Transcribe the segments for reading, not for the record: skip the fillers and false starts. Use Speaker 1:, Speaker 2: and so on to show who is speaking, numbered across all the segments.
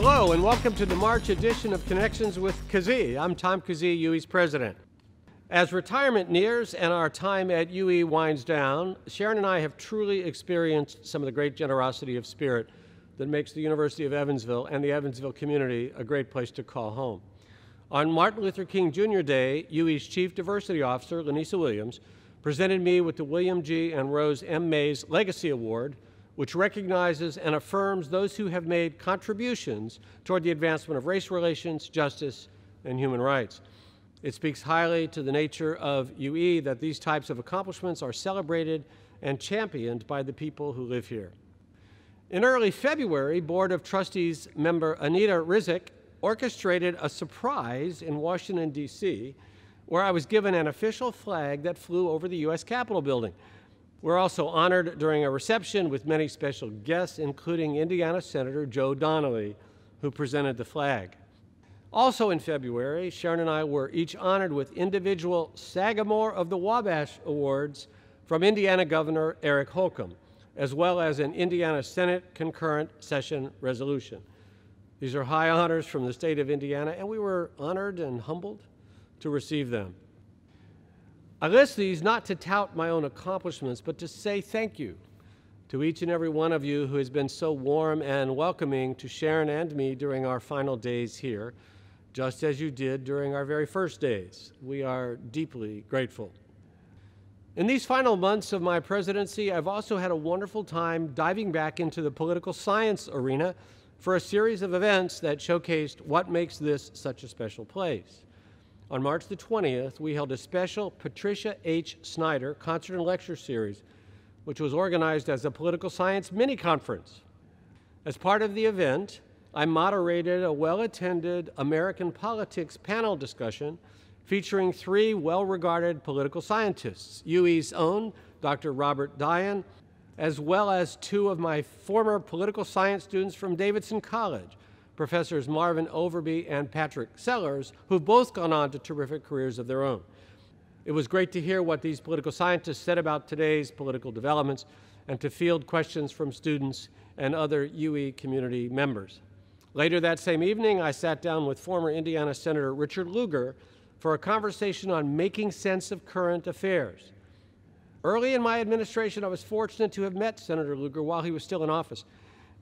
Speaker 1: Hello and welcome to the March edition of Connections with Kazee. I'm Tom Kazee, UWE's president. As retirement nears and our time at UWE winds down, Sharon and I have truly experienced some of the great generosity of spirit that makes the University of Evansville and the Evansville community a great place to call home. On Martin Luther King Jr. Day, UWE's Chief Diversity Officer, Lanisa Williams, presented me with the William G. and Rose M. Mays Legacy Award, which recognizes and affirms those who have made contributions toward the advancement of race relations, justice, and human rights. It speaks highly to the nature of UWE that these types of accomplishments are celebrated and championed by the people who live here. In early February, Board of Trustees member Anita Rizek orchestrated a surprise in Washington, D.C., where I was given an official flag that flew over the U.S. Capitol building. We're also honored during a reception with many special guests, including Indiana Senator Joe Donnelly, who presented the flag. Also in February, Sharon and I were each honored with individual Sagamore of the Wabash Awards from Indiana Governor Eric Holcomb, as well as an Indiana Senate concurrent session resolution. These are high honors from the state of Indiana, and we were honored and humbled to receive them. I list these not to tout my own accomplishments, but to say thank you to each and every one of you who has been so warm and welcoming to Sharon and me during our final days here, just as you did during our very first days. We are deeply grateful. In these final months of my presidency, I've also had a wonderful time diving back into the political science arena for a series of events that showcased what makes this such a special place. On March the 20th, we held a special Patricia H. Snyder concert and lecture series, which was organized as a political science mini-conference. As part of the event, I moderated a well-attended American politics panel discussion featuring three well-regarded political scientists, UWE's own Dr. Robert Dayan, as well as two of my former political science students from Davidson College, Professors Marvin Overby and Patrick Sellers, who've both gone on to terrific careers of their own. It was great to hear what these political scientists said about today's political developments and to field questions from students and other UWE community members. Later that same evening, I sat down with former Indiana Senator Richard Lugar for a conversation on making sense of current affairs. Early in my administration, I was fortunate to have met Senator Lugar while he was still in office.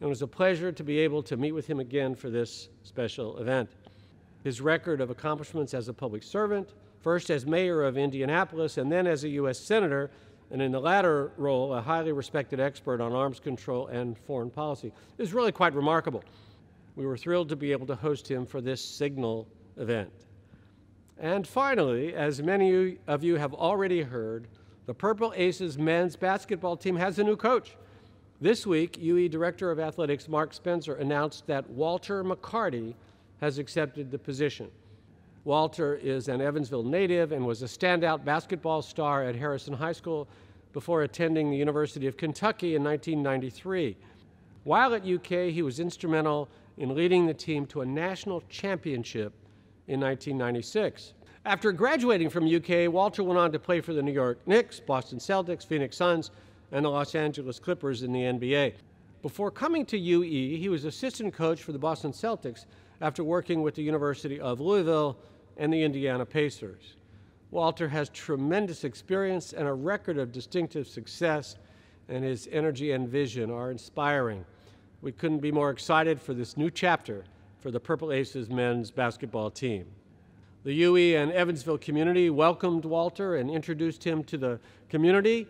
Speaker 1: It was a pleasure to be able to meet with him again for this special event. His record of accomplishments as a public servant, first as mayor of Indianapolis and then as a U.S. Senator, and in the latter role, a highly respected expert on arms control and foreign policy, is really quite remarkable. We were thrilled to be able to host him for this signal event. And finally, as many of you have already heard, the Purple Aces men's basketball team has a new coach. This week, UWE Director of Athletics Mark Spencer announced that Walter McCarty has accepted the position. Walter is an Evansville native and was a standout basketball star at Harrison High School before attending the University of Kentucky in 1993. While at UK, he was instrumental in leading the team to a national championship in 1996. After graduating from UK, Walter went on to play for the New York Knicks, Boston Celtics, Phoenix Suns, and the Los Angeles Clippers in the NBA. Before coming to UWE, he was assistant coach for the Boston Celtics after working with the University of Louisville and the Indiana Pacers. Walter has tremendous experience and a record of distinctive success, and his energy and vision are inspiring. We couldn't be more excited for this new chapter for the Purple Aces men's basketball team. The UWE and Evansville community welcomed Walter and introduced him to the community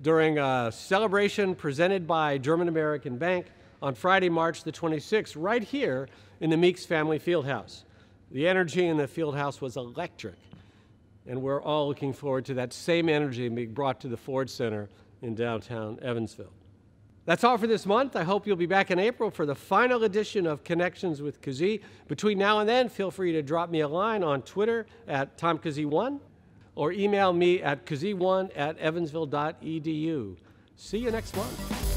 Speaker 1: during a celebration presented by German American Bank on Friday, March the 26th, right here in the Meeks Family Fieldhouse. The energy in the fieldhouse was electric, and we're all looking forward to that same energy being brought to the Ford Center in downtown Evansville. That's all for this month. I hope you'll be back in April for the final edition of Connections with Kazee. Between now and then, feel free to drop me a line on Twitter at TomKazee1 or email me at kazee1@evansville.edu. See you next month.